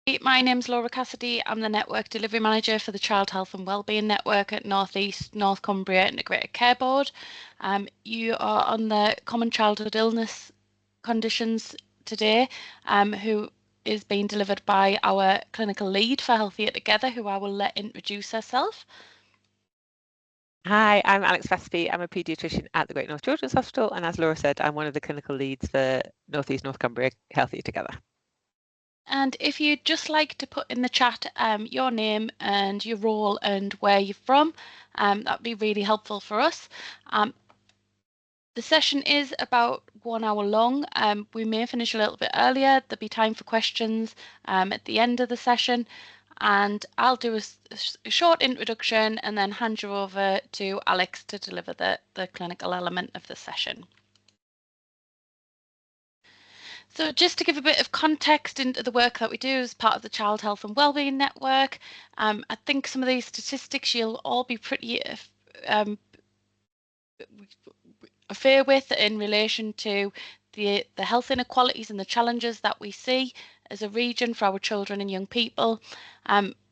My name's Laura Cassidy. I'm the Network Delivery Manager for the Child Health and Wellbeing Network at North East North Cumbria Integrated Care Board. You are on the Common Childhood Illness Conditions today, who is being delivered by our clinical lead for Healthier Together, who I will let introduce herself. Hi, I'm Alex Battersby. I'm a paediatrician at the Great North Children's Hospital, and as Laura said, I'm one of the clinical leads for North East North Cumbria Healthier Together. And if you'd just like to put in the chat your name and your role and where you're from, that'd be really helpful for us. The session is about 1 hour long. We may finish a little bit earlier. There'll be time for questions at the end of the session. And I'll do a short introduction and then hand you over to Alex to deliver the clinical element of the session. So just to give a bit of context into the work that we do as part of the Child Health and Wellbeing Network, I think some of these statistics you'll all be pretty fair with in relation to the health inequalities and the challenges that we see as a region for our children and young people.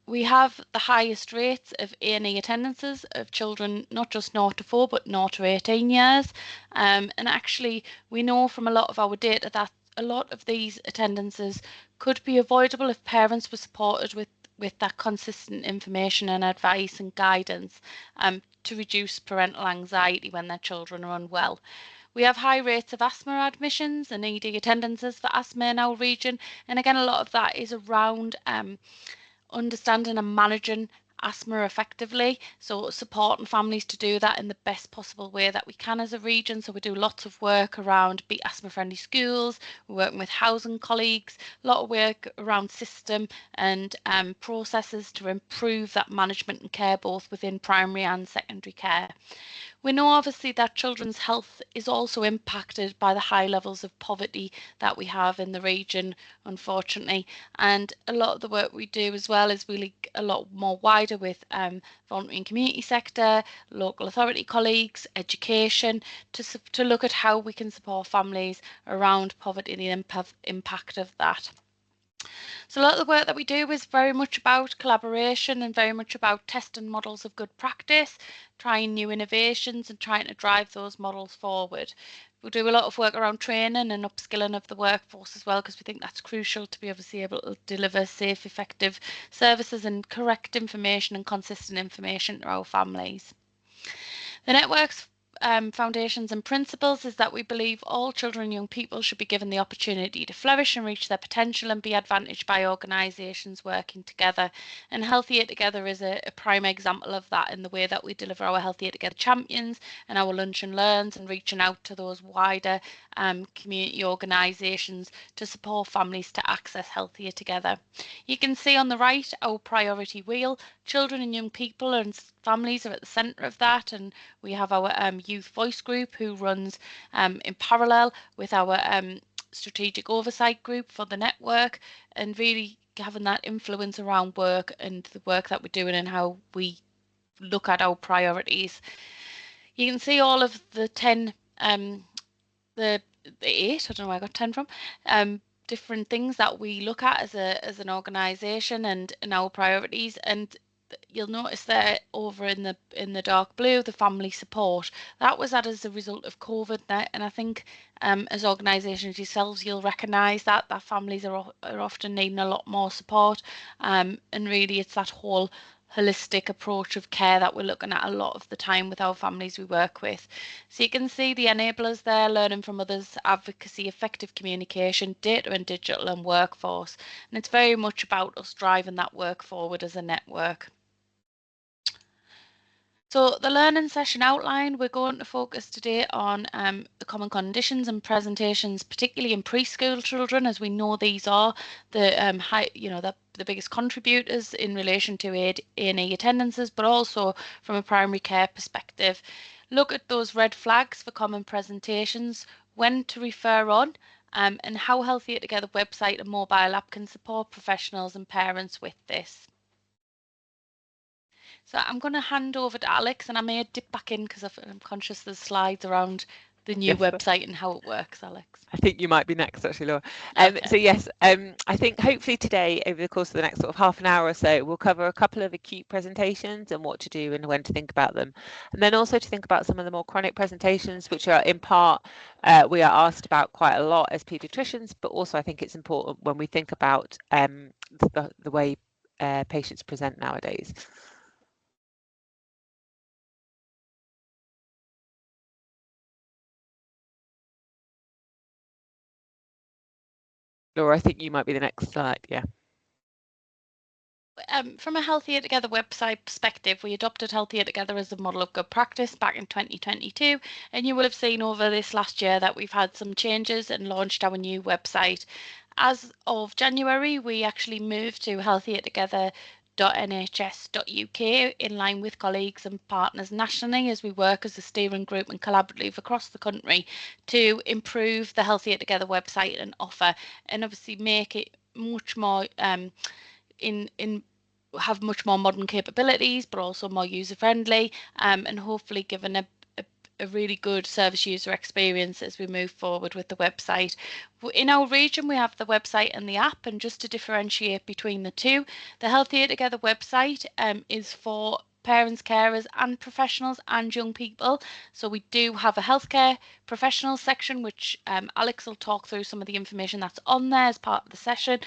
We have the highest rates of A&E attendances of children, not just 0 to 4, but 0 to 18 years. And actually, we know from a lot of our data that a lot of these attendances could be avoidable if parents were supported with that consistent information and advice and guidance to reduce parental anxiety when their children are unwell. We have high rates of asthma admissions and ED attendances for asthma in our region, and again a lot of that is around understanding and managing asthma effectively, so supporting families to do that in the best possible way that we can as a region. So we do lots of work around asthma friendly schools, we're working with housing colleagues, a lot of work around system and processes to improve that management and care both within primary and secondary care. We know obviously that children's health is also impacted by the high levels of poverty that we have in the region, unfortunately. And a lot of the work we do as well is really a lot more wider with voluntary and community sector, local authority colleagues, education, to look at how we can support families around poverty and the impact of that. So a lot of the work that we do is very much about collaboration and very much about testing models of good practice, trying new innovations and trying to drive those models forward. We'll do a lot of work around training and upskilling of the workforce as well, because we think that's crucial to be obviously able to deliver safe, effective services and correct information and consistent information to our families. The network's foundations and principles is that we believe all children and young people should be given the opportunity to flourish and reach their potential and be advantaged by organisations working together. And Healthier Together is a prime example of that in the way that we deliver our Healthier Together champions and our lunch and learns and reaching out to those wider community organisations to support families to access Healthier Together. You can see on the right our priority wheel. Children and young people and families are at the centre of that, and we have our youth voice group who runs in parallel with our strategic oversight group for the network, and really having that influence around work and the work that we're doing and how we look at our priorities. You can see all of the 10, the 8, I don't know where I got 10 from, different things that we look at as an organisation and in our priorities, and you'll notice there over in the dark blue, the family support. That was added as a result of COVID, and I think as organisations yourselves, you'll recognise that families are often needing a lot more support, and really it's that whole holistic approach of care that we're looking at a lot of the time with our families we work with. So you can see the enablers there: learning from others, advocacy, effective communication, data and digital, and workforce. And it's very much about us driving that work forward as a network. So the learning session outline, we're going to focus today on the common conditions and presentations, particularly in preschool children, as we know these are the the biggest contributors in relation to A&E attendances, but also from a primary care perspective. Look at those red flags for common presentations, when to refer on, and how Healthier Together website and mobile app can support professionals and parents with this. So I'm going to hand over to Alex, and I may dip back in because I'm conscious there's slides around the new website and how it works, Alex. I think you might be next, actually, Laura. Okay. So yes, I think hopefully today, over the course of the next sort of half an hour or so, we'll cover a couple of acute presentations and what to do and when to think about them. And then also to think about some of the more chronic presentations, which are in part, we are asked about quite a lot as paediatricians, but also I think it's important when we think about the way patients present nowadays. Laura, I think you might be the next slide, yeah. From a Healthier Together website perspective, we adopted Healthier Together as a model of good practice back in 2022, and you will have seen over this last year that we've had some changes and launched our new website. As of January, we actually moved to healthiertogether.nhs.uk in line with colleagues and partners nationally as we work as a steering group and collaborative across the country to improve the Healthier Together website and offer, and obviously make it much more in have much more modern capabilities, but also more user friendly, and hopefully given a really good service user experience as we move forward with the website. In our region, we have the website and the app, and just to differentiate between the two, the Healthier Together website is for parents, carers and professionals and young people. So we do have a healthcare professionals section, which Alex will talk through some of the information that's on there as part of the session,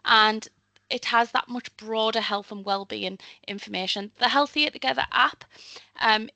and it has that much broader health and well-being information. The Healthier Together app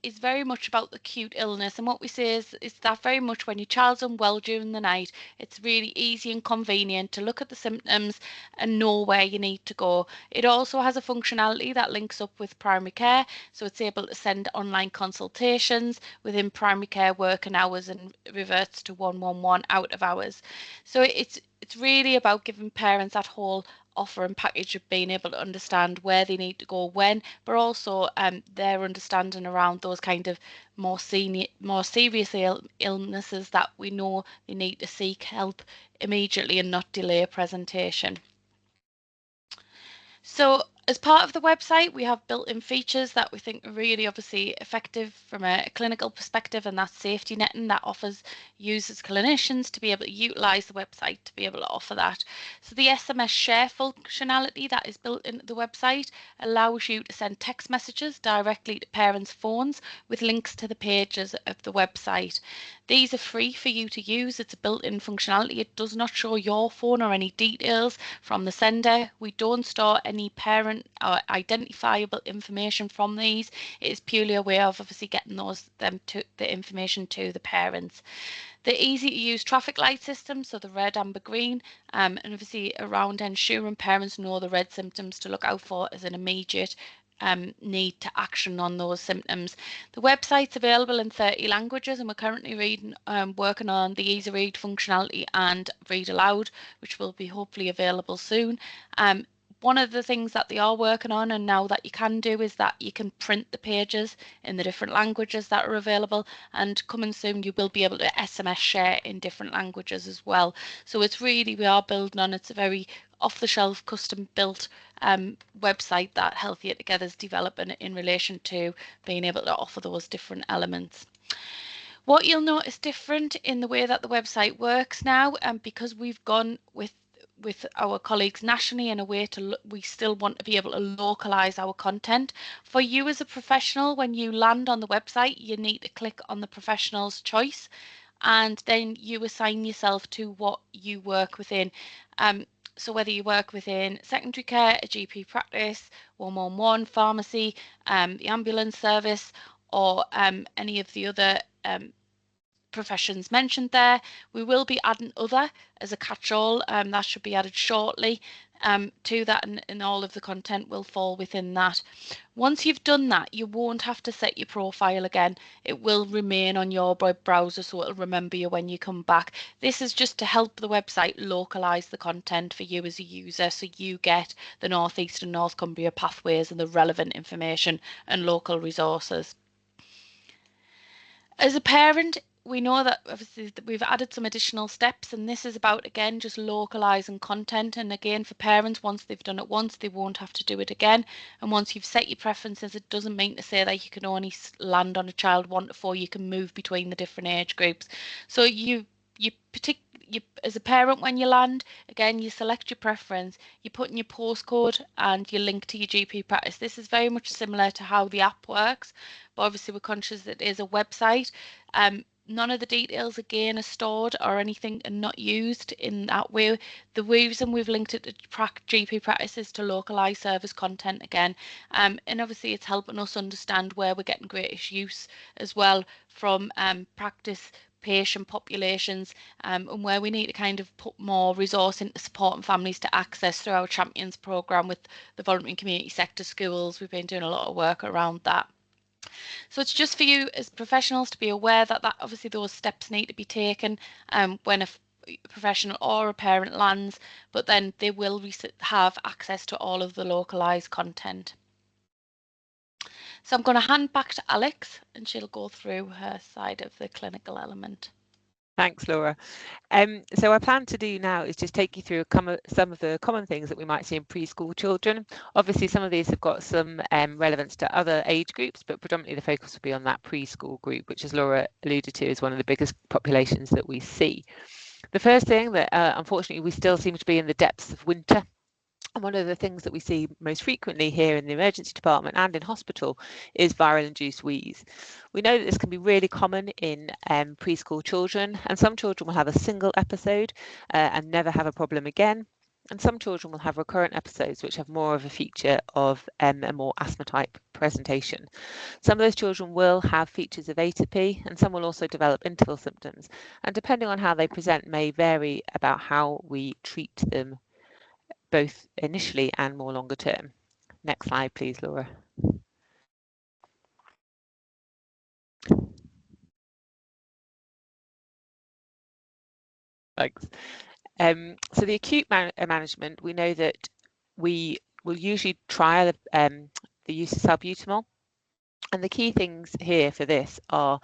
is very much about the acute illness, and what we say is that very much when your child's unwell during the night, it's really easy and convenient to look at the symptoms and know where you need to go. It also has a functionality that links up with primary care, so it's able to send online consultations within primary care working hours and reverts to 111 out of hours. So it's really about giving parents that whole offer and package of being able to understand where they need to go when, but also their understanding around those kind of more serious illnesses that we know they need to seek help immediately and not delay a presentation. So as part of the website, we have built-in features that we think are really obviously effective from a clinical perspective, and that's safety netting that offers users, clinicians to be able to utilise the website to be able to offer that. So the SMS share functionality that is built into the website allows you to send text messages directly to parents' phones with links to the pages of the website. These are free for you to use. It's a built-in functionality. It does not show your phone or any details from the sender. We don't store any parent or identifiable information from these. It is purely a way of obviously getting the information to the parents. The easy to use traffic light system, so the red, amber, green, and obviously around ensuring parents know the red symptoms to look out for as an immediate need to action on those symptoms. The website's available in 30 languages, and we're currently working on the easy read functionality and read aloud, which will be hopefully available soon. One of the things that they are working on and now that you can do is that you can print the pages in the different languages that are available, and coming soon you will be able to SMS share in different languages as well. So it's really, we are building on, it's a very off-the-shelf custom built website that Healthier Together is developing in relation to being able to offer those different elements. What you'll notice different in the way that the website works now, because we've gone with our colleagues nationally in a way to we still want to be able to localize our content. For you as a professional, when you land on the website, you need to click on the professional's choice, and then you assign yourself to what you work within. So whether you work within secondary care, a GP practice, 111, pharmacy, the ambulance service, or any of the other professions mentioned there. We will be adding other as a catch-all, that should be added shortly to that, and all of the content will fall within that. Once you've done that, you won't have to set your profile again. It will remain on your browser, so it'll remember you when you come back. This is just to help the website localize the content for you as a user, so you get the North East and North Cumbria pathways and the relevant information and local resources. As a parent, we know that obviously we've added some additional steps, and this is about, again, just localizing content. And again, for parents, once they've done it once, they won't have to do it again. And once you've set your preferences, it doesn't mean to say that you can only land on a child 1 to 4. You can move between the different age groups. So you as a parent, when you land, again, you select your preference, you put in your postcode and you link to your GP practice. This is very much similar to how the app works, but obviously we're conscious that it is a website. None of the details, again, are stored or anything, and not used in that way. The reason we've linked it to GP practice is to localise service content again. And obviously it's helping us understand where we're getting greatest use as well from practice patient populations, and where we need to kind of put more resource into supporting families to access through our Champions programme with the voluntary and community sector schools. We've been doing a lot of work around that. So it's just for you as professionals to be aware that obviously those steps need to be taken when a professional or a parent lands, but then they will have access to all of the localised content. So I'm going to hand back to Alex, and she'll go through her side of the clinical element. Thanks, Laura. So our plan to do now is just take you through some of the common things that we might see in preschool children. Obviously, some of these have got some relevance to other age groups, but predominantly the focus will be on that preschool group, which, as Laura alluded to, is one of the biggest populations that we see. The first thing that, unfortunately, we still seem to be in the depths of winter. And one of the things that we see most frequently here in the emergency department and in hospital is viral-induced wheeze. We know that this can be really common in preschool children, and some children will have a single episode and never have a problem again. And some children will have recurrent episodes which have more of a feature of a more asthma-type presentation. Some of those children will have features of atopy, and some will also develop interval symptoms. And depending on how they present may vary about how we treat them, both initially and more longer term. Next slide, please, Laura. Thanks. So the acute management, we know that we will usually trial the use of salbutamol. And the key things here for this are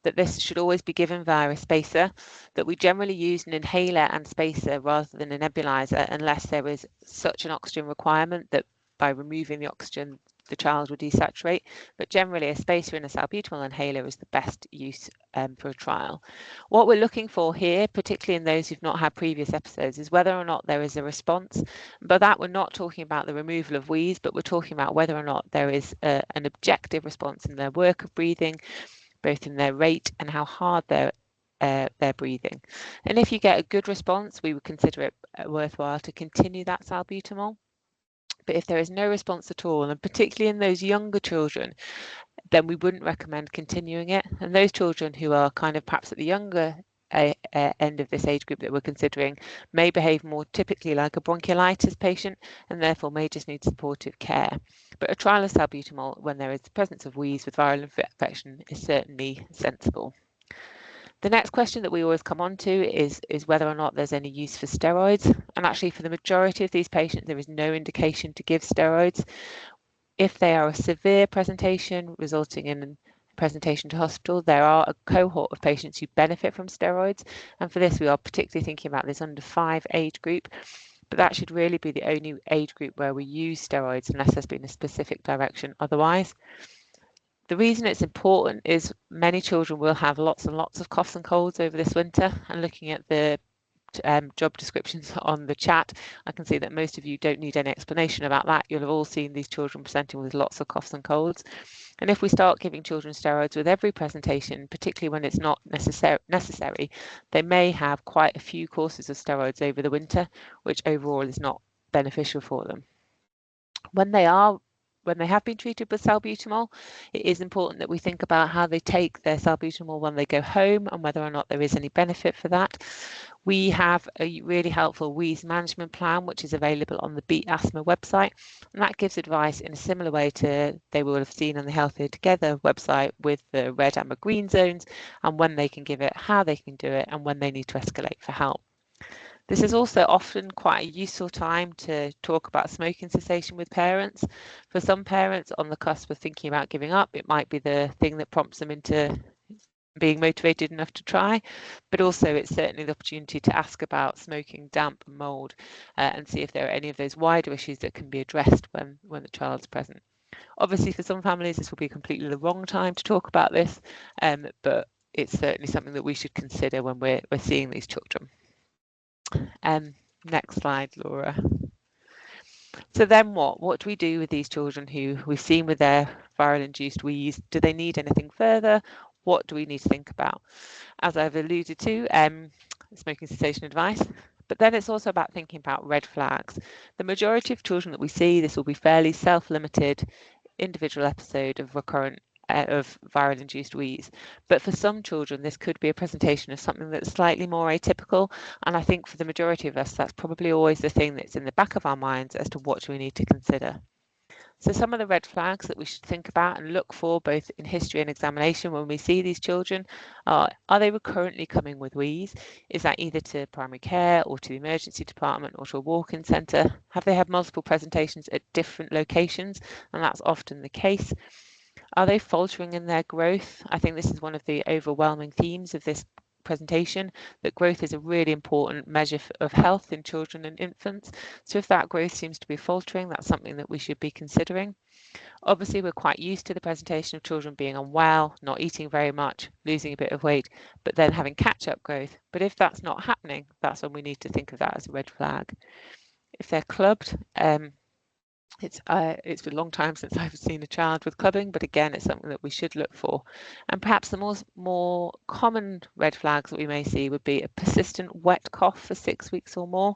that this should always be given via a spacer, that we generally use an inhaler and spacer rather than a nebulizer unless there is such an oxygen requirement that by removing the oxygen the child will desaturate, but generally a spacer and a salbutamol inhaler is the best use for a trial. What we're looking for here, particularly in those who've not had previous episodes, is whether or not there is a response. By that, we're not talking about the removal of wheeze, but we're talking about whether or not there is an objective response in their work of breathing, both in their rate and how hard they're breathing. And if you get a good response, we would consider it worthwhile to continue that salbutamol. But if there is no response at all, and particularly in those younger children, then we wouldn't recommend continuing it. And those children who are kind of perhaps at the younger end of this age group that we're considering may behave more typically like a bronchiolitis patient and therefore may just need supportive care. But a trial of salbutamol when there is the presence of wheeze with viral infection is certainly sensible. The next question that we always come on to is whether or not there's any use for steroids. And actually for the majority of these patients, there is no indication to give steroids. If they are a severe presentation resulting in presentation to hospital, there are a cohort of patients who benefit from steroids. And for this, we are particularly thinking about this under 5 age group. But that should really be the only age group where we use steroids unless there's been a specific direction otherwise. The reason it's important is many children will have lots and lots of coughs and colds over this winter, and looking at the job descriptions on the chat, I can see that most of you don't need any explanation about that. You'll have all seen these children presenting with lots of coughs and colds. And if we start giving children steroids with every presentation, particularly when it's not necessary, they may have quite a few courses of steroids over the winter, which overall is not beneficial for them. When they have been treated with salbutamol, it is important that we think about how they take their salbutamol when they go home and whether or not there is any benefit for that. We have a really helpful wheeze management plan, which is available on the Beat Asthma website, and that gives advice in a similar way to they will have seen on the Healthier Together website with the red, amber, green zones, and when they can give it, how they can do it, and when they need to escalate for help. This is also often quite a useful time to talk about smoking cessation with parents. For some parents on the cusp of thinking about giving up, it might be the thing that prompts them into being motivated enough to try, but also it's certainly the opportunity to ask about smoking, damp and mould, and see if there are any of those wider issues that can be addressed when the child's present. Obviously, for some families, this will be completely the wrong time to talk about this, but it's certainly something that we should consider when we're seeing these children. Next slide, Laura. So then what do we do with these children who we've seen with their viral induced wheeze? Do they need anything further? What do we need to think about? As I've alluded to, smoking cessation advice, but then it's also about thinking about red flags. The majority of children that we see, this will be fairly self-limited individual episode of recurrent of viral induced wheeze, but for some children this could be a presentation of something that's slightly more atypical, and I think for the majority of us that's probably always the thing that's in the back of our minds as to what do we need to consider. So some of the red flags that we should think about and look for both in history and examination when we see these children are they recurrently coming with wheeze? Is that either to primary care or to the emergency department or to a walk-in centre? Have they had multiple presentations at different locations? And that's often the case. Are they faltering in their growth? I think this is one of the overwhelming themes of this presentation, that growth is a really important measure of health in children and infants. So if that growth seems to be faltering, that's something that we should be considering. Obviously, we're quite used to the presentation of children being unwell, not eating very much, losing a bit of weight, but then having catch-up growth. But if that's not happening, that's when we need to think of that as a red flag. If they're clubbed, it's been a long time since I've seen a child with clubbing, but again, it's something that we should look for. And perhaps the more common red flags that we may see would be a persistent wet cough for 6 weeks or more,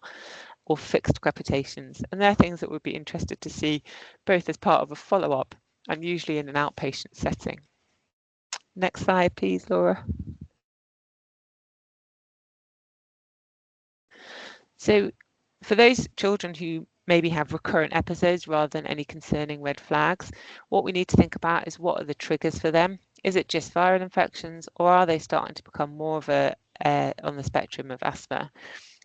or fixed crepitations. And they're things that we'd be interested to see both as part of a follow-up and usually in an outpatient setting. Next slide, please, Laura. So for those children who maybe have recurrent episodes rather than any concerning red flags, what we need to think about is what are the triggers for them? Is it just viral infections, or are they starting to become more of a on the spectrum of asthma?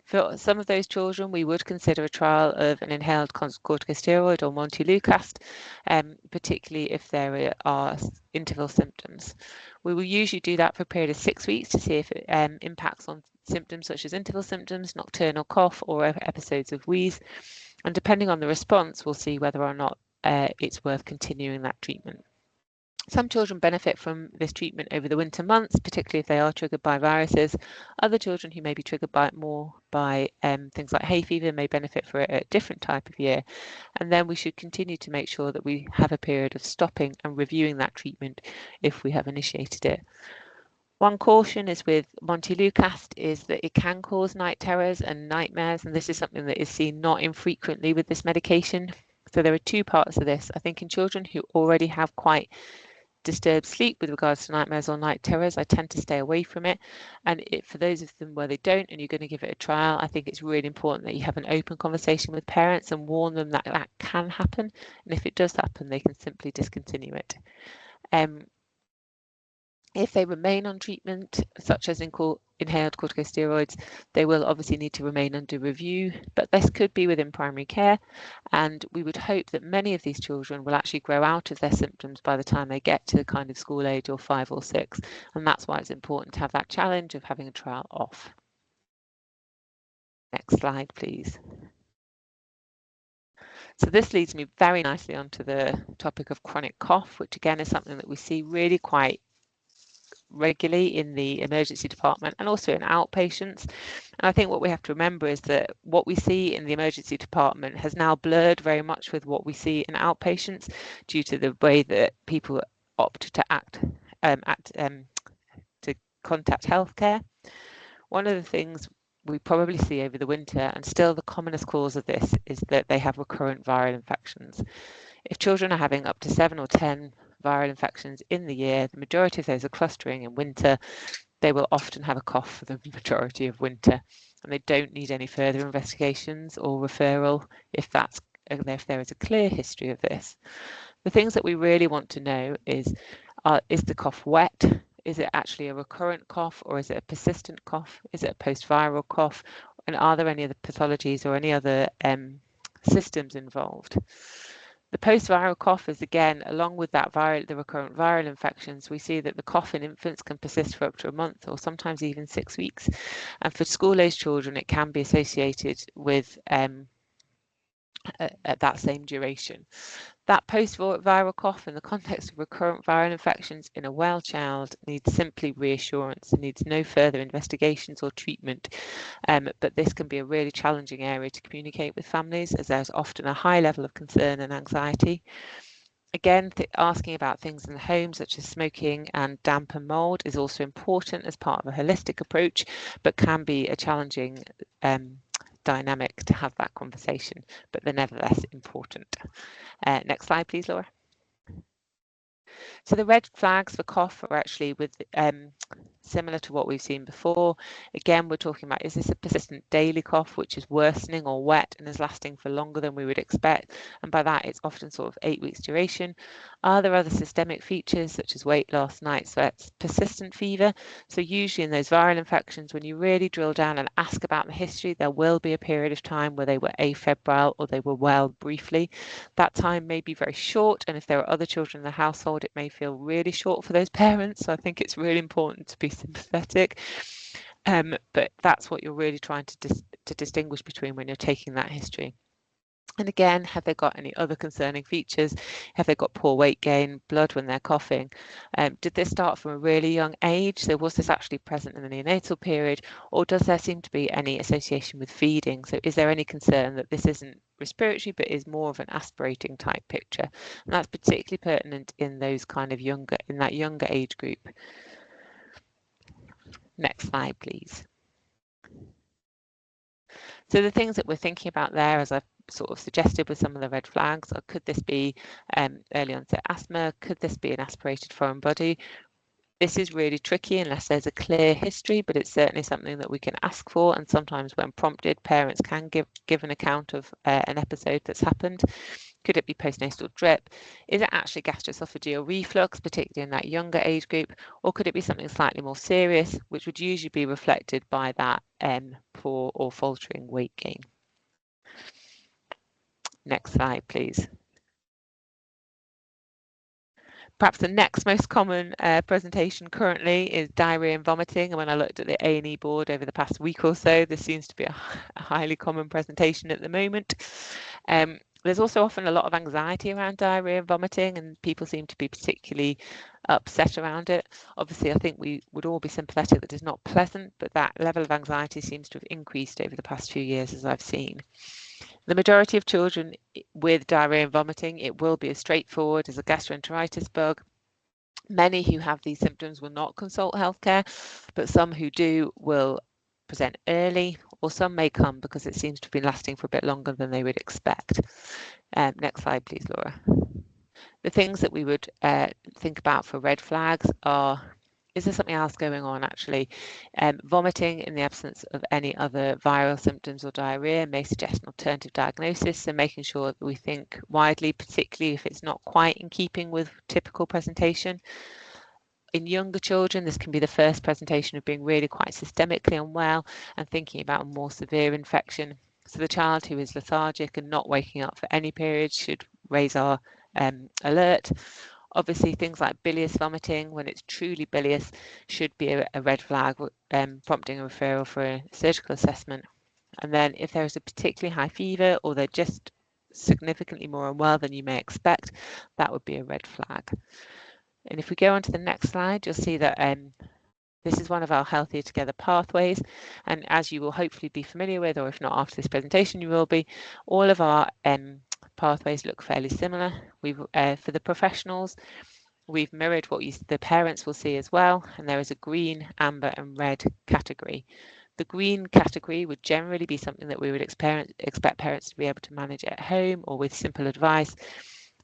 For some of those children, we would consider a trial of an inhaled corticosteroid or montelukast, particularly if there are interval symptoms. We will usually do that for a period of 6 weeks to see if it impacts on symptoms such as interval symptoms, nocturnal cough, or episodes of wheeze. And depending on the response, we'll see whether or not it's worth continuing that treatment. Some children benefit from this treatment over the winter months, particularly if they are triggered by viruses. Other children who may be triggered more by things like hay fever may benefit for it at a different type of year. And then we should continue to make sure that we have a period of stopping and reviewing that treatment if we have initiated it. One caution is with montelukast is that it can cause night terrors and nightmares, and this is something that is seen not infrequently with this medication. So there are two parts of this. I think in children who already have quite disturbed sleep with regards to nightmares or night terrors, I tend to stay away from it. And for those of them where they don't and you're going to give it a trial, I think it's really important that you have an open conversation with parents and warn them that that can happen. And if it does happen, they can simply discontinue it. If they remain on treatment, such as inhaled corticosteroids, they will obviously need to remain under review, but this could be within primary care, and we would hope that many of these children will actually grow out of their symptoms by the time they get to the kind of school age or 5 or 6, and that's why it's important to have that challenge of having a trial off. Next slide, please. So this leads me very nicely onto the topic of chronic cough, which again is something that we see really quite regularly in the emergency department and also in outpatients. And I think what we have to remember is that what we see in the emergency department has now blurred very much with what we see in outpatients due to the way that people opt to to contact healthcare. One of the things we probably see over the winter, and still the commonest cause of this, is that they have recurrent viral infections. If children are having up to 7 or 10 viral infections in the year, the majority of those are clustering in winter. They will often have a cough for the majority of winter, and they don't need any further investigations or referral if there is a clear history of this. The things that we really want to know is the cough wet? Is it actually a recurrent cough, or is it a persistent cough? Is it a post-viral cough? And are there any other pathologies or any other systems involved? The post-viral cough is, again, along with that the recurrent viral infections, we see that the cough in infants can persist for up to a month or sometimes even 6 weeks. And for school-aged children, it can be associated with at that same duration. That post-viral cough in the context of recurrent viral infections in a well child needs simply reassurance and needs no further investigations or treatment. But this can be a really challenging area to communicate with families, as there's often a high level of concern and anxiety. Again, asking about things in the home, such as smoking and damp and mould, is also important as part of a holistic approach, but can be a challenging dynamic to have that conversation, but they're nevertheless important. Next slide, please, Laura. So the red flags for cough are actually with similar to what we've seen before. Again, we're talking about, is this a persistent daily cough which is worsening or wet and is lasting for longer than we would expect? And by that, it's often sort of 8 weeks duration. Are there other systemic features such as weight loss, night sweats, persistent fever? So usually in those viral infections, when you really drill down and ask about the history, there will be a period of time where they were afebrile or they were well briefly. That time may be very short, and if there are other children in the household, it may feel really short for those parents. So I think it's really important to be sympathetic, but that's what you're really trying to distinguish between when you're taking that history. And again, have they got any other concerning features? Have they got poor weight gain, blood when they're coughing? Did this start from a really young age? So was this actually present in the neonatal period, or does there seem to be any association with feeding? So is there any concern that this isn't respiratory but is more of an aspirating type picture? And that's particularly pertinent in those kind of in that younger age group. Next slide, please. So the things that we're thinking about there, as I've sort of suggested with some of the red flags, are could this be early onset asthma? Could this be an aspirated foreign body? This is really tricky unless there's a clear history, but it's certainly something that we can ask for. And sometimes when prompted, parents can give an account of an episode that's happened. Could it be postnasal drip? Is it actually gastroesophageal reflux, particularly in that younger age group? Or could it be something slightly more serious, which would usually be reflected by that poor or faltering weight gain? Next slide, please. Perhaps the next most common presentation currently is diarrhea and vomiting. And when I looked at the A&E board over the past week or so, this seems to be a highly common presentation at the moment. There's also often a lot of anxiety around diarrhea and vomiting, and people seem to be particularly upset around it. Obviously, I think we would all be sympathetic that it's not pleasant, but that level of anxiety seems to have increased over the past few years, as I've seen. The majority of children with diarrhea and vomiting, it will be as straightforward as a gastroenteritis bug. Many who have these symptoms will not consult healthcare, but some who do will present early, or some may come because it seems to have been lasting for a bit longer than they would expect. Next slide, please, Laura. The things that we would think about for red flags are, is there something else going on actually? Vomiting in the absence of any other viral symptoms or diarrhea may suggest an alternative diagnosis, so making sure that we think widely, particularly if it's not quite in keeping with typical presentation. In younger children, this can be the first presentation of being really quite systemically unwell and thinking about a more severe infection. So the child who is lethargic and not waking up for any period should raise our alert. Obviously, things like bilious vomiting, when it's truly bilious, should be a red flag, prompting a referral for a surgical assessment. And then if there is a particularly high fever or they're just significantly more unwell than you may expect, that would be a red flag. And if we go on to the next slide, you'll see that this is one of our Healthier Together pathways. And as you will hopefully be familiar with, or if not after this presentation, you will be, all of our pathways look fairly similar. For the professionals, we've mirrored what the parents will see as well, and there is a green, amber and red category. The green category would generally be something that we would expect parents to be able to manage at home or with simple advice.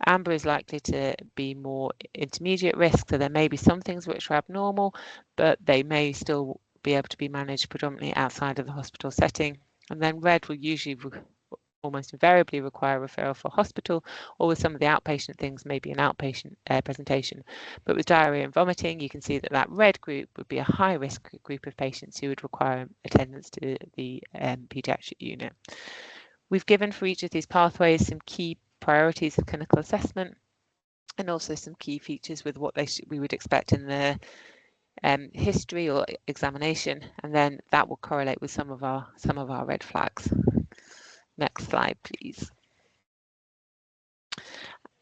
Amber is likely to be more intermediate risk, so there may be some things which are abnormal, but they may still be able to be managed predominantly outside of the hospital setting. And then red will usually almost invariably require referral for hospital, or with some of the outpatient things, maybe an outpatient presentation. But with diarrhea and vomiting, you can see that that red group would be a high risk group of patients who would require attendance to the paediatric unit. We've given for each of these pathways some key priorities of clinical assessment, and also some key features with what we would expect in the history or examination, and then that will correlate with some of our red flags. Next slide, please.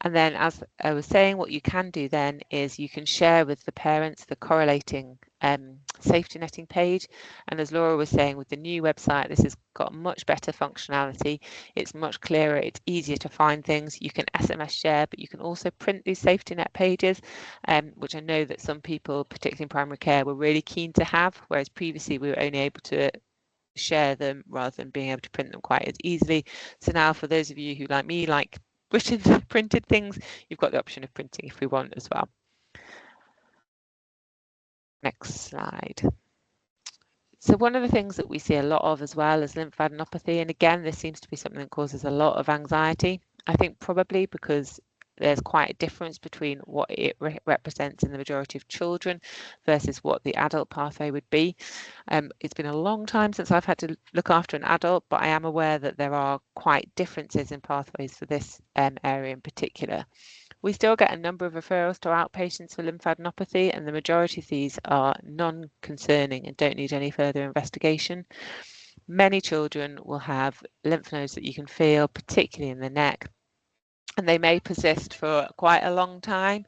And then, as I was saying, what you can do then is you can share with the parents the correlating safety netting page. And as Laura was saying, with the new website, this has got much better functionality. It's much clearer. It's easier to find things. You can SMS share, but you can also print these safety net pages, which I know that some people, particularly in primary care, were really keen to have, whereas previously we were only able to share them rather than being able to print them quite as easily. So now, for those of you who, like me, like printed things, you've got the option of printing if we want as well. Next slide. So one of the things that we see a lot of as well is lymphadenopathy, and again, this seems to be something that causes a lot of anxiety. I think probably because there's quite a difference between what it represents in the majority of children versus what the adult pathway would be. It's been a long time since I've had to look after an adult, but I am aware that there are quite differences in pathways for this area in particular. We still get a number of referrals to outpatients for lymphadenopathy, and the majority of these are non-concerning and don't need any further investigation. Many children will have lymph nodes that you can feel, particularly in the neck, and they may persist for quite a long time,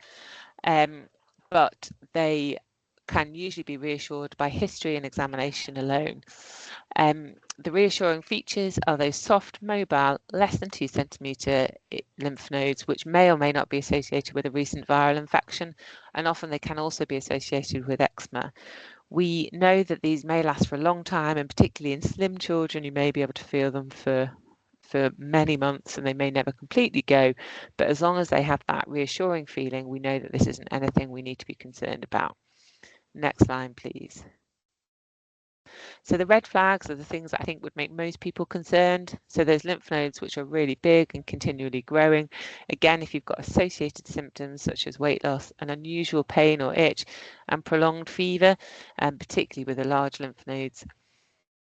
but they can usually be reassured by history and examination alone. The reassuring features are those soft, mobile, less than 2 centimetre lymph nodes, which may or may not be associated with a recent viral infection, and often they can also be associated with eczema. We know that these may last for a long time, and particularly in slim children, you may be able to feel them for many months, and they may never completely go, but as long as they have that reassuring feeling, we know that this isn't anything we need to be concerned about. Next line, please. So the red flags are the things that I think would make most people concerned. So those lymph nodes which are really big and continually growing. Again, if you've got associated symptoms such as weight loss, an unusual pain or itch, and prolonged fever, and particularly with the large lymph nodes.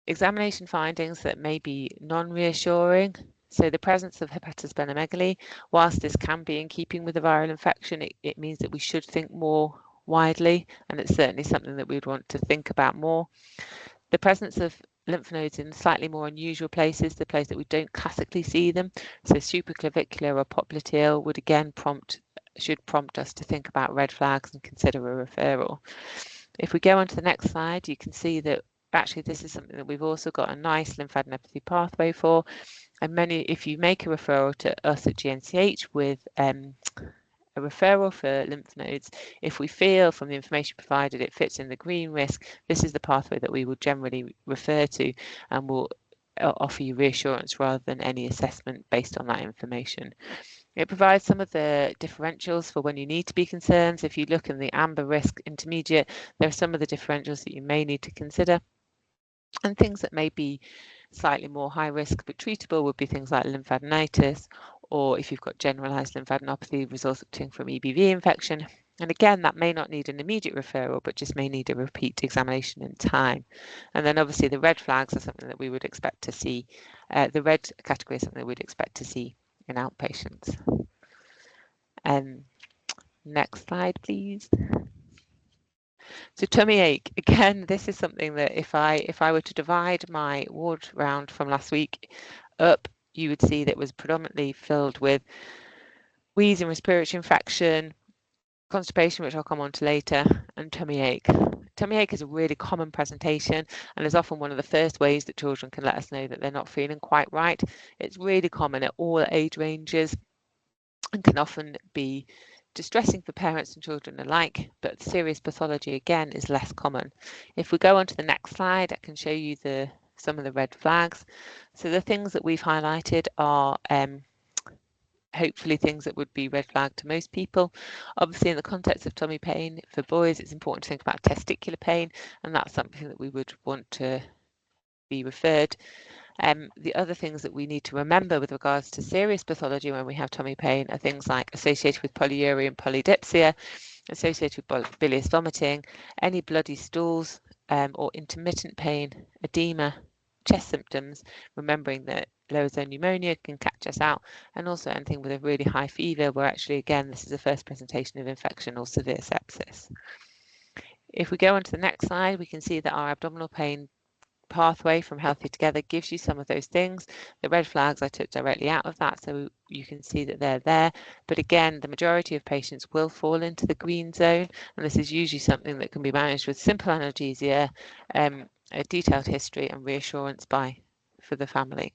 Examination findings that may be non-reassuring. So the presence of hepatosplenomegaly, whilst this can be in keeping with a viral infection, it means that we should think more widely, and it's certainly something that we'd want to think about more. The presence of lymph nodes in slightly more unusual places, the place that we don't classically see them, so supraclavicular or popliteal, would again should prompt us to think about red flags and consider a referral. If we go on to the next slide, you can see that actually this is something that we've also got a nice lymphadenopathy pathway for, and if you make a referral to us at GNCH with a referral for lymph nodes, if we feel from the information provided it fits in the green risk, this is the pathway that we will generally refer to, and will offer you reassurance rather than any assessment based on that information. It provides some of the differentials for when you need to be concerned. If you look in the amber risk intermediate, there are some of the differentials that you may need to consider. And things that may be slightly more high risk but treatable would be things like lymphadenitis, or if you've got generalized lymphadenopathy resulting from EBV infection. And again, that may not need an immediate referral, but just may need a repeat examination in time. And then obviously the red flags are something that we would expect to see. The red category is something that we'd expect to see in outpatients. Next slide, please. So tummy ache, again, this is something that if I were to divide my ward round from last week up, you would see that it was predominantly filled with wheezing, respiratory infection, constipation, which I'll come on to later, and tummy ache. Tummy ache is a really common presentation and is often one of the first ways that children can let us know that they're not feeling quite right. It's really common at all age ranges and can often be distressing for parents and children alike, but serious pathology again is less common. If we go on to the next slide, I can show you some of the red flags. So the things that we've highlighted are hopefully things that would be red flag to most people. Obviously, in the context of tummy pain, for boys, it's important to think about testicular pain, and that's something that we would want to be referred. The other things that we need to remember with regards to serious pathology when we have tummy pain are things like associated with polyuria and polydipsia, associated with bilious vomiting, any bloody stools or intermittent pain, edema, chest symptoms, remembering that lower zone pneumonia can catch us out, and also anything with a really high fever where actually, again, this is a first presentation of infection or severe sepsis. If we go on to the next slide, we can see that our abdominal pain pathway from Healthier Together gives you some of those things. The red flags I took directly out of that, so you can see that they're there. But again, the majority of patients will fall into the green zone, and this is usually something that can be managed with simple analgesia, a detailed history, and reassurance for the family.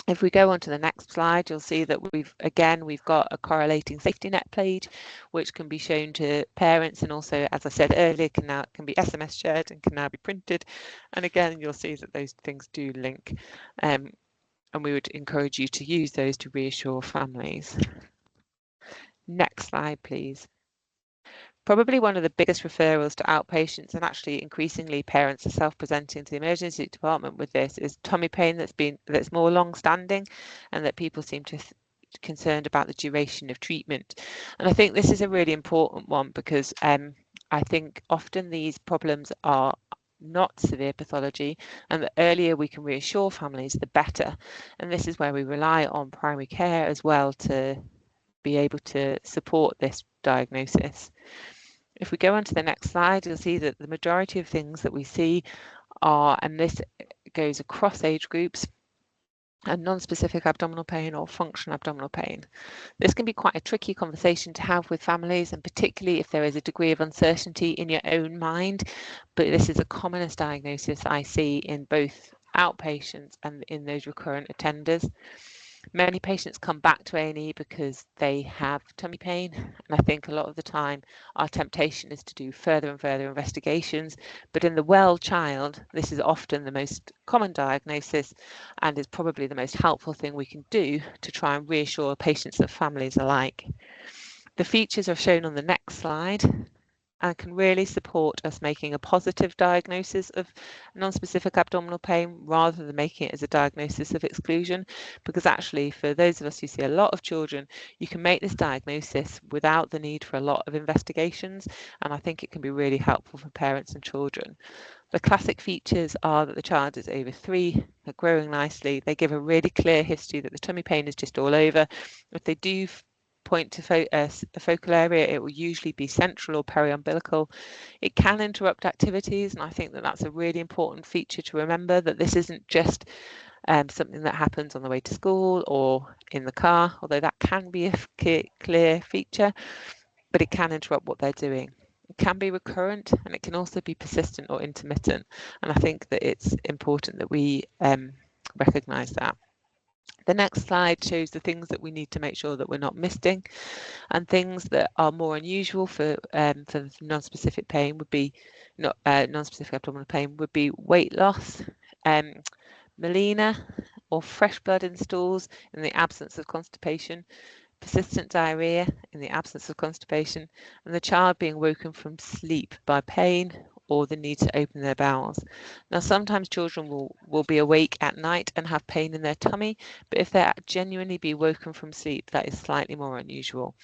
If we go on to the next slide, you'll see that we've got a correlating safety net page, which can be shown to parents, and also, as I said earlier, can be SMS shared and can now be printed. And again, you'll see that those things do link, and we would encourage you to use those to reassure families. Next slide, please. Probably one of the biggest referrals to outpatients, and actually increasingly parents are self-presenting to the emergency department with this, is tummy pain that's more long-standing, and that people seem to concerned about the duration of treatment. And I think this is a really important one because I think often these problems are not severe pathology, and the earlier we can reassure families, the better. And this is where we rely on primary care as well to be able to support this diagnosis. If we go on to the next slide, you'll see that the majority of things that we see are, and this goes across age groups, a non-specific abdominal pain or functional abdominal pain. This can be quite a tricky conversation to have with families, and particularly if there is a degree of uncertainty in your own mind, but this is the commonest diagnosis I see in both outpatients and in those recurrent attenders. Many patients come back to A&E because they have tummy pain, and I think a lot of the time our temptation is to do further and further investigations, but in the well child, this is often the most common diagnosis and is probably the most helpful thing we can do to try and reassure patients and families alike. The features are shown on the next slide and can really support us making a positive diagnosis of non-specific abdominal pain rather than making it as a diagnosis of exclusion, because actually for those of us who see a lot of children, you can make this diagnosis without the need for a lot of investigations, and I think it can be really helpful for parents and children. The classic features are that the child is over 3, they're growing nicely, they give a really clear history that the tummy pain is just all over. If they do point to a focal area, it will usually be central or periumbilical. It can interrupt activities, and I think that that's a really important feature to remember, that this isn't just something that happens on the way to school or in the car, although that can be a clear feature, but it can interrupt what they're doing. It can be recurrent, and it can also be persistent or intermittent, and I think that it's important that we recognise that. The next slide shows the things that we need to make sure that we're not missing, and things that are more unusual for non-specific pain would be non-specific abdominal pain would be weight loss, melena or fresh blood in stools in the absence of constipation, persistent diarrhea in the absence of constipation, and the child being woken from sleep by pain or the need to open their bowels. Now, sometimes children will be awake at night and have pain in their tummy, but if they're genuinely be woken from sleep, that is slightly more unusual.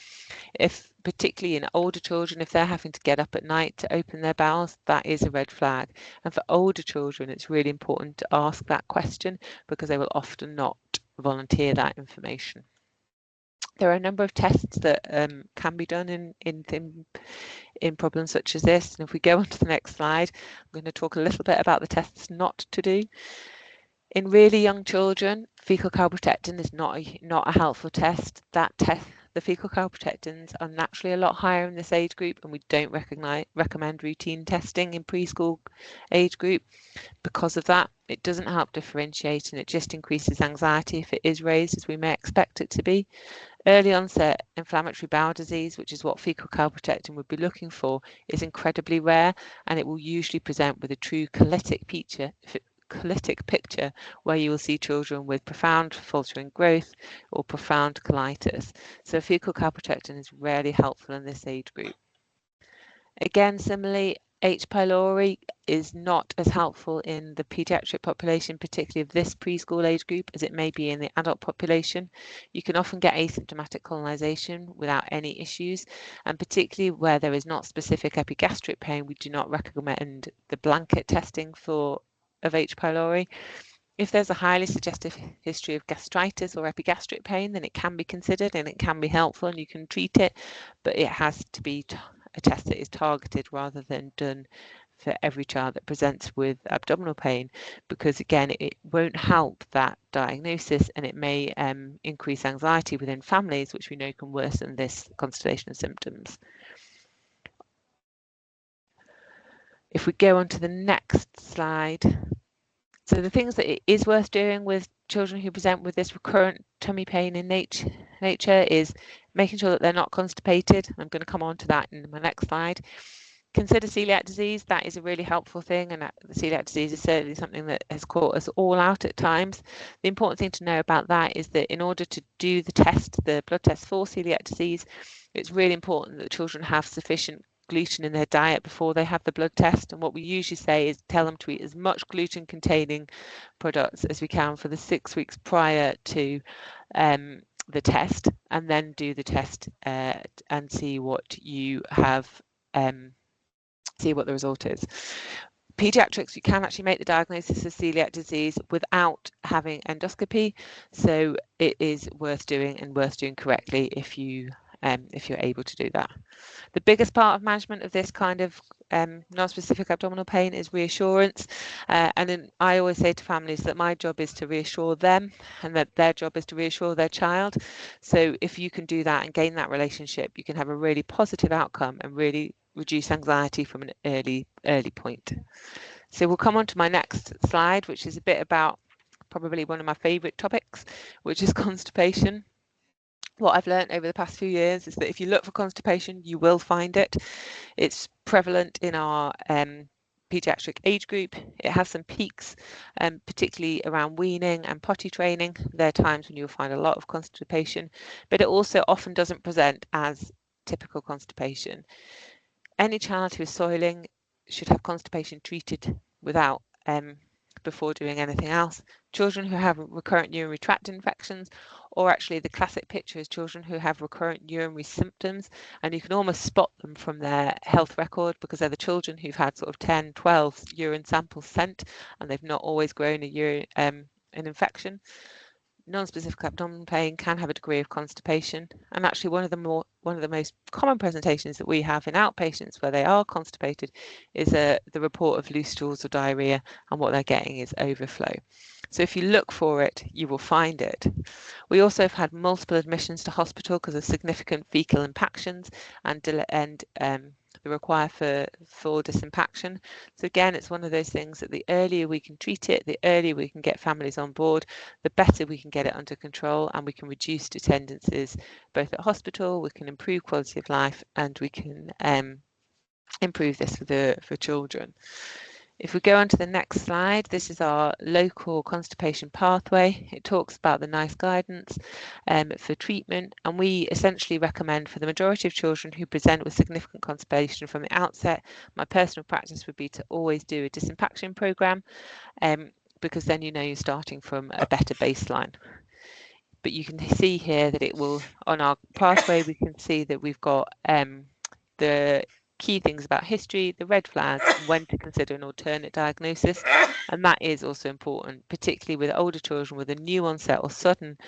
If particularly in older children, if they're having to get up at night to open their bowels, that is a red flag. And for older children, it's really important to ask that question because they will often not volunteer that information. There are a number of tests that can be done in problems such as this. And if we go on to the next slide, I'm going to talk a little bit about the tests not to do. In really young children, fecal calprotectin is not a helpful test. The fecal calprotectins are naturally a lot higher in this age group, and we don't recommend routine testing in preschool age group. Because of that, it doesn't help differentiate, and it just increases anxiety if it is raised, as we may expect it to be. Early onset inflammatory bowel disease, which is what fecal calprotectin would be looking for, is incredibly rare, and it will usually present with a true colitic picture where you will see children with profound faltering growth or profound colitis. So fecal calprotectin is rarely helpful in this age group. Again, similarly, H. pylori is not as helpful in the paediatric population, particularly of this preschool age group, as it may be in the adult population. You can often get asymptomatic colonization without any issues, and particularly where there is not specific epigastric pain, we do not recommend the blanket testing of H. pylori. If there's a highly suggestive history of gastritis or epigastric pain, then it can be considered and it can be helpful and you can treat it, but it has to be a test that is targeted rather than done for every child that presents with abdominal pain, because again, it won't help that diagnosis and it may increase anxiety within families, which we know can worsen this constellation of symptoms. If we go on to the next slide. So the things that it is worth doing with children who present with this recurrent tummy pain in nature is making sure that they're not constipated. I'm going to come on to that in my next slide. Consider celiac disease. That is a really helpful thing, and the celiac disease is certainly something that has caught us all out at times. The important thing to know about that is that in order to do the test, the blood test for celiac disease, it's really important that children have sufficient gluten in their diet before they have the blood test. And what we usually say is tell them to eat as much gluten containing products as we can for the 6 weeks prior to the test, and then do the test and see what you have, see what the result is. Pediatrics, you can actually make the diagnosis of celiac disease without having endoscopy, so it is worth doing and worth doing correctly if you're able to do that. The biggest part of management of this kind of non-specific abdominal pain is reassurance, and then I always say to families that my job is to reassure them and that their job is to reassure their child. So if you can do that and gain that relationship, you can have a really positive outcome and really reduce anxiety from an early point. So we'll come on to my next slide, which is a bit about probably one of my favourite topics, which is constipation. What I've learned over the past few years is that if you look for constipation, you will find it. It's prevalent in our paediatric age group. It has some peaks, particularly around weaning and potty training. There are times when you'll find a lot of constipation, but it also often doesn't present as typical constipation. Any child who is soiling should have constipation treated without before doing anything else. Children who have recurrent urinary tract infections, or actually the classic picture is children who have recurrent urinary symptoms, and you can almost spot them from their health record because they're the children who've had sort of 10, 12 urine samples sent and they've not always grown an infection. Non-specific abdominal pain can have a degree of constipation, and actually one of the most common presentations that we have in outpatients where they are constipated is the report of loose stools or diarrhea, and what they're getting is overflow. So if you look for it, you will find it. We also have had multiple admissions to hospital because of significant fecal impactions and the require for full disimpaction. So again, it's one of those things that the earlier we can treat it, the earlier we can get families on board, the better we can get it under control, and we can reduce attendances both at hospital, we can improve quality of life, and we can improve this for children. If we go on to the next slide, this is our local constipation pathway. It talks about the NICE guidance for treatment, and we essentially recommend for the majority of children who present with significant constipation from the outset, my personal practice would be to always do a disimpaction program, because then you know you're starting from a better baseline. But you can see here that it will, on our pathway, we can see that we've got the key things about history, the red flags, when to consider an alternate diagnosis, and that is also important, particularly with older children with a new onset or sudden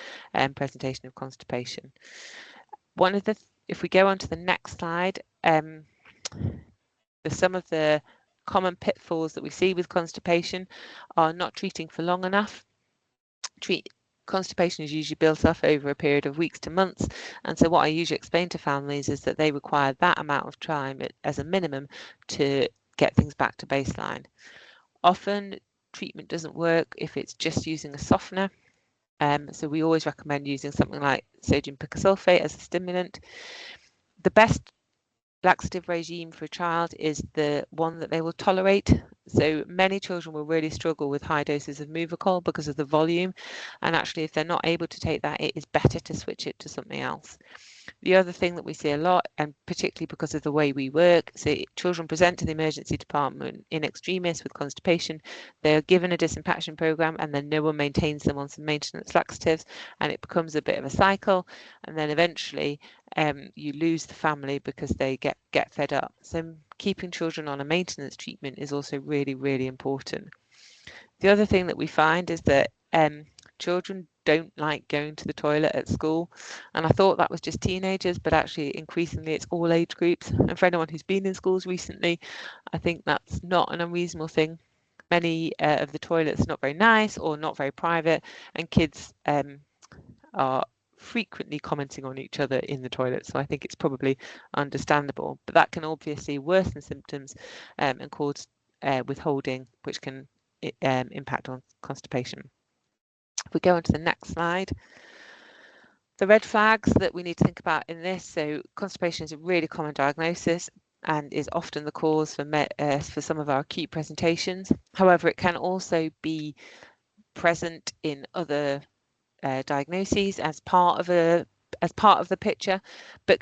presentation of constipation. If we go on to the next slide, some of the common pitfalls that we see with constipation are not treating for long enough. Constipation is usually built up over a period of weeks to months, and so what I usually explain to families is that they require that amount of time as a minimum to get things back to baseline. Often treatment doesn't work if it's just using a softener, so we always recommend using something like sodium picosulfate as a stimulant. The best laxative regime for a child is the one that they will tolerate. So many children will really struggle with high doses of Movicol because of the volume, and actually if they're not able to take that, it is better to switch it to something else. The other thing that we see a lot, and particularly because of the way we work, so children present to the emergency department in extremis with constipation, they are given a disimpaction program, and then no one maintains them on some maintenance laxatives, and it becomes a bit of a cycle, and then eventually you lose the family because they get fed up. So keeping children on a maintenance treatment is also really, really important. The other thing that we find is that children don't like going to the toilet at school, and I thought that was just teenagers, but actually increasingly it's all age groups. And for anyone who's been in schools recently, I think that's not an unreasonable thing. Many of the toilets are not very nice or not very private, and kids are frequently commenting on each other in the toilet, so I think it's probably understandable, but that can obviously worsen symptoms and cause withholding, which can impact on constipation. If we go on to the next slide, the red flags that we need to think about in this, so constipation is a really common diagnosis and is often the cause for some of our acute presentations. However, it can also be present in other diagnoses as part of the picture, but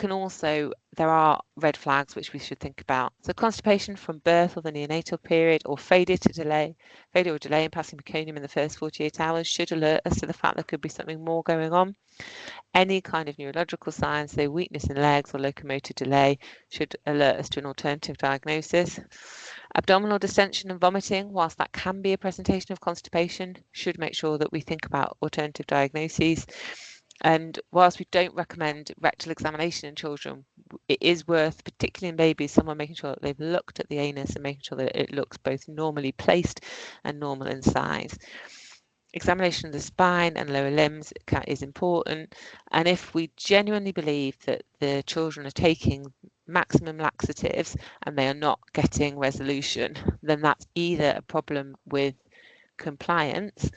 there are red flags which we should think about. So constipation from birth or the neonatal period, or failure or delay in passing meconium in the first 48 hours should alert us to the fact there could be something more going on. Any kind of neurological signs, so weakness in legs or locomotor delay, should alert us to an alternative diagnosis. Abdominal distension and vomiting, whilst that can be a presentation of constipation, should make sure that we think about alternative diagnoses. And whilst we don't recommend rectal examination in children, it is worth, particularly in babies, someone making sure that they've looked at the anus and making sure that it looks both normally placed and normal in size. Examination of the spine and lower limbs is important, and if we genuinely believe that the children are taking maximum laxatives and they are not getting resolution, then that's either a problem with compliance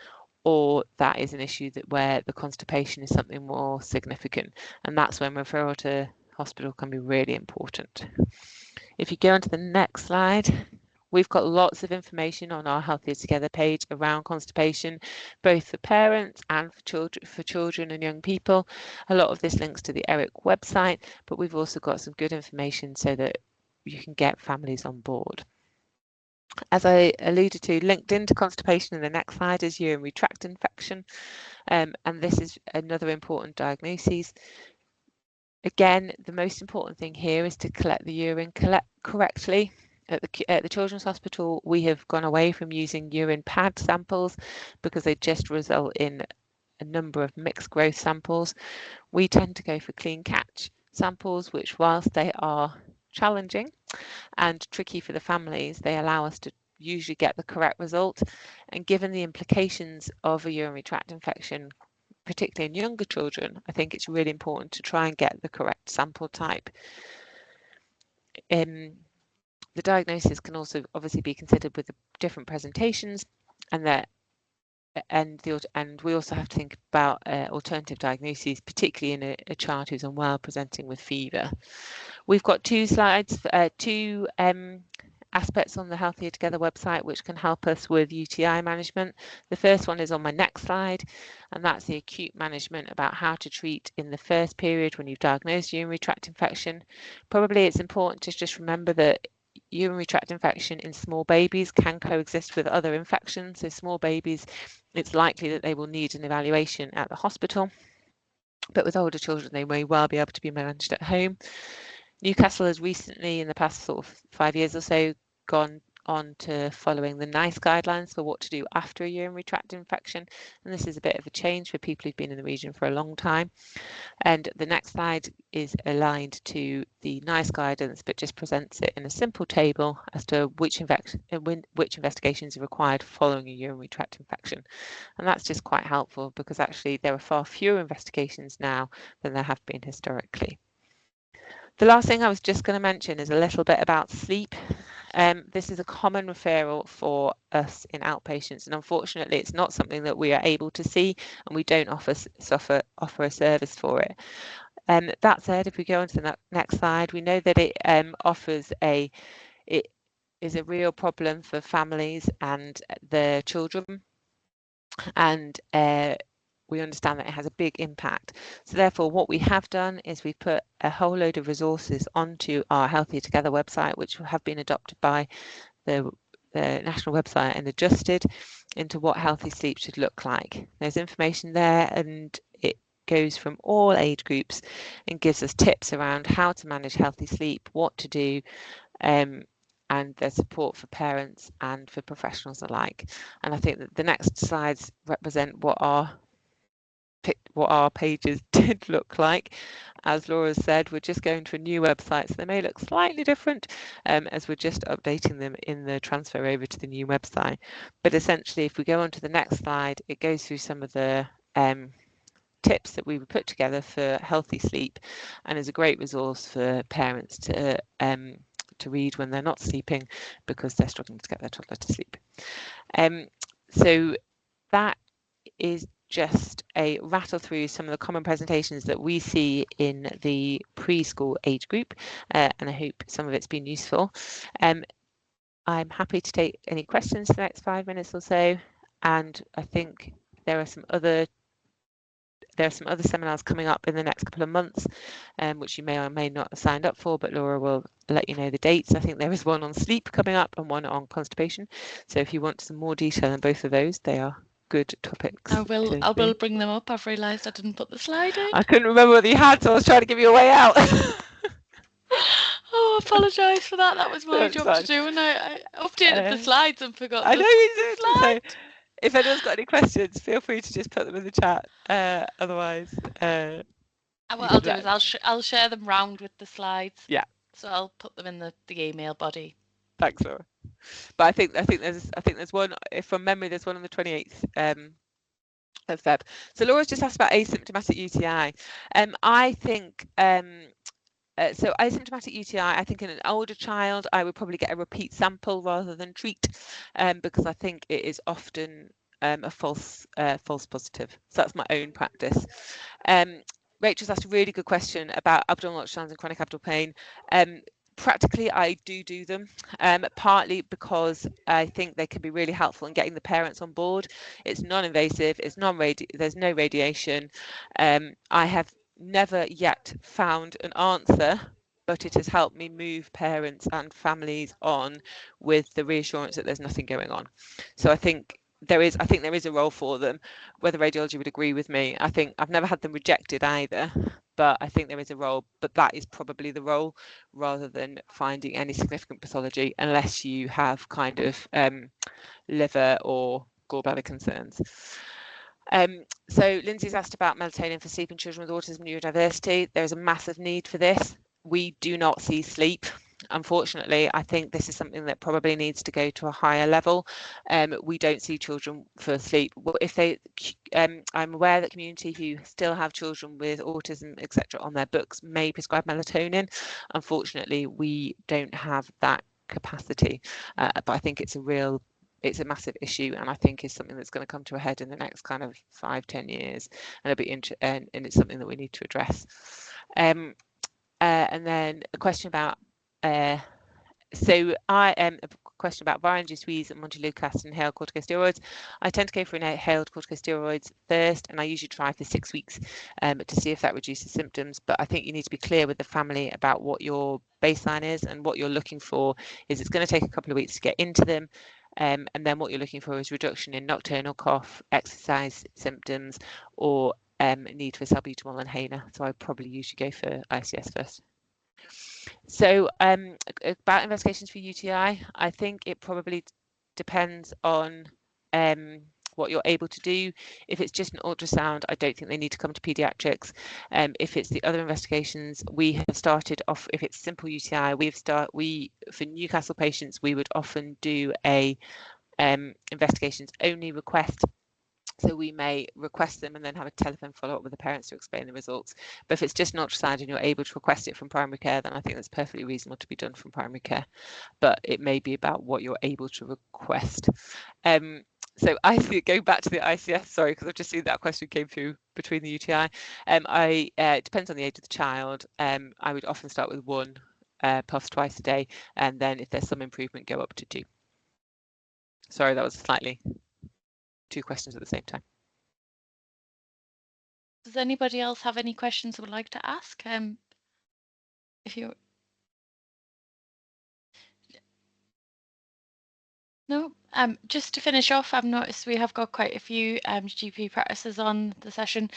or that is an issue where the constipation is something more significant, and that's when referral to hospital can be really important. If you go on to the next slide, we've got lots of information on our Healthier Together page around constipation, both for parents and for children and young people. A lot of this links to the ERIC website, but we've also got some good information so that you can get families on board. As I alluded to, linked into constipation in the next slide is urinary tract infection, and this is another important diagnosis. Again, the most important thing here is to collect the urine correctly. At the Children's Hospital, we have gone away from using urine pad samples because they just result in a number of mixed growth samples. We tend to go for clean catch samples, which, whilst they are challenging and tricky for the families, they allow us to usually get the correct result. And given the implications of a urinary tract infection, particularly in younger children, I think it's really important to try and get the correct sample type. The diagnosis can also obviously be considered with the different presentations, and we also have to think about alternative diagnoses, particularly in a child who's unwell presenting with fever. We've got two slides, two aspects on the Healthier Together website which can help us with UTI management. The first one is on my next slide, and that's the acute management about how to treat in the first period when you've diagnosed urinary tract infection. Probably it's important to just remember that urinary tract infection in small babies can coexist with other infections. So small babies, it's likely that they will need an evaluation at the hospital, but with older children they may well be able to be managed at home. Newcastle has recently, in the past sort of 5 years or so, gone on to following the NICE guidelines for what to do after a urinary tract infection, and this is a bit of a change for people who've been in the region for a long time. And the next slide is aligned to the NICE guidance, but just presents it in a simple table as to which investigations are required following a urinary tract infection. And that's just quite helpful because actually there are far fewer investigations now than there have been historically. The last thing I was just going to mention is a little bit about sleep. This is a common referral for us in outpatients, and unfortunately it's not something that we are able to see, and we don't offer a service for it. That said, if we go on to the next slide, we know that it is a real problem for families and the children, and we understand that it has a big impact. So therefore what we have done is we've put a whole load of resources onto our Healthier Together website, which have been adopted by the national website and adjusted into what healthy sleep should look like. There's information there, and it goes from all age groups and gives us tips around how to manage healthy sleep, what to do, and there's support for parents and for professionals alike. And I think that the next slides represent what our pages did look like. As Laura said, we're just going to a new website, so they may look slightly different as we're just updating them in the transfer over to the new website. But essentially, if we go on to the next slide, it goes through some of the tips that we would put together for healthy sleep, and is a great resource for parents to read when they're not sleeping because they're struggling to get their toddler to sleep. So that is just a rattle through some of the common presentations that we see in the preschool age group, and I hope some of it's been useful. I'm happy to take any questions for the next 5 minutes or so, and I think there are some other seminars coming up in the next couple of months, which you may or may not have signed up for, but Laura will let you know the dates. I think there is one on sleep coming up and one on constipation. So if you want some more detail on both of those, they are good topics. I will bring them up. I've realised I didn't put the slide in. I couldn't remember whether you had, so I was trying to give you a way out. Oh, I apologise for that. That was my job to do, and I updated the slides and forgot. I know you did. So if anyone's got any questions, feel free to just put them in the chat. Otherwise, what I'll do is I'll share them round with the slides. Yeah. So I'll put them in the email body. Thanks, Laura. But I think there's one, if from memory, there's one on the 28th of Feb. So Laura's just asked about asymptomatic UTI. I think so asymptomatic UTI, I think in an older child, I would probably get a repeat sample rather than treat, because I think it is often a false positive. So that's my own practice. Rachel's asked a really good question about abdominal ultrasounds and chronic abdominal pain. Practically, I do them, partly because I think they can be really helpful in getting the parents on board. It's non-invasive, it's there's no radiation. I have never yet found an answer, but it has helped me move parents and families on with the reassurance that there's nothing going on. So I think there is a role for them. Whether radiology would agree with me, I think I've never had them rejected either, but I think there is a role, but that is probably the role rather than finding any significant pathology unless you have kind of liver or gallbladder concerns. So Lindsay's asked about melatonin for sleep in children with autism neurodiversity. There is a massive need for this. We do not see sleep. Unfortunately, I think this is something that probably needs to go to a higher level. We don't see children for sleep. If they, I'm aware that community who still have children with autism, etc., on their books may prescribe melatonin. Unfortunately, we don't have that capacity, but I think it's a massive issue, and I think is something that's going to come to a head in the next kind of 5-10 years, and and it's something that we need to address. And then a question about a question about virus-induced wheeze and montelukast and inhaled corticosteroids. I tend to go for inhaled corticosteroids first, and I usually try for 6 weeks to see if that reduces symptoms. But I think you need to be clear with the family about what your baseline is, and what you're looking for is it's going to take a couple of weeks to get into them. And then what you're looking for is reduction in nocturnal cough, exercise symptoms, or need for salbutamol inhaler. So I probably usually go for ICS first. So about investigations for UTI, I think it probably depends on what you're able to do. If it's just an ultrasound, I don't think they need to come to paediatrics. If it's the other investigations, we have started off, if it's simple UTI, for Newcastle patients, we would often do a investigations only request. So we may request them and then have a telephone follow-up with the parents to explain the results. But if it's just an ultrasound and you're able to request it from primary care, then I think that's perfectly reasonable to be done from primary care. But it may be about what you're able to request. So going back to the ICS, sorry, because I've just seen that question came through between the UTI. It depends on the age of the child. I would often start with 1 puff twice a day, and then if there's some improvement, go up to 2. Sorry, that was slightly 2 questions at the same time. Does anybody else have any questions they would like to ask? If you no, Just to finish off, I've noticed we have got quite a few GP practices on the session.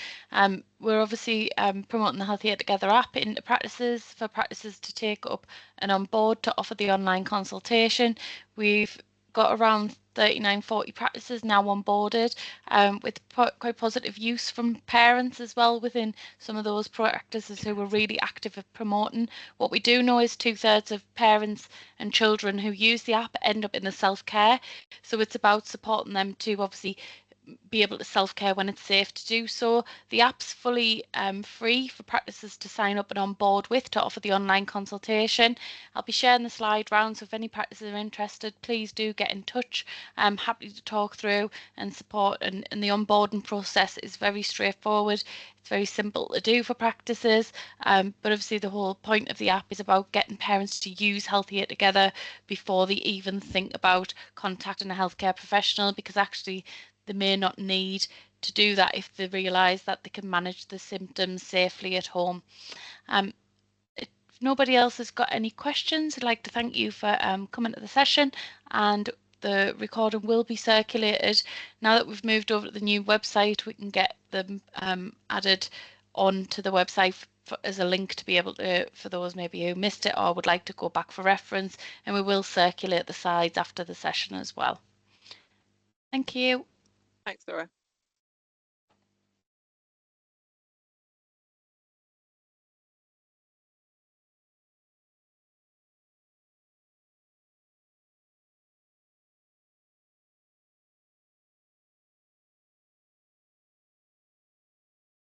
We're obviously promoting the Healthier Together app into practices for practices to take up and on board to offer the online consultation. We've got around 39-40 practices now onboarded, with quite positive use from parents as well within some of those practices who were really active at promoting. What we do know is 2/3 of parents and children who use the app end up in the self-care. So it's about supporting them to obviously be able to self-care when it's safe to do so. The app's fully free for practices to sign up and on board with to offer the online consultation. I'll be sharing the slide round, so if any practices are interested, please do get in touch. I'm happy to talk through and support, and the onboarding process is very straightforward. It's very simple to do for practices, but obviously the whole point of the app is about getting parents to use Healthier Together before they even think about contacting a healthcare professional, because actually they may not need to do that if they realise that they can manage the symptoms safely at home. If nobody else has got any questions, I'd like to thank you for coming to the session, and the recording will be circulated. Now that we've moved over to the new website, we can get them added onto the website as a link to be able to, for those maybe who missed it or would like to go back for reference, and we will circulate the slides after the session as well. Thank you. Thanks, Laura.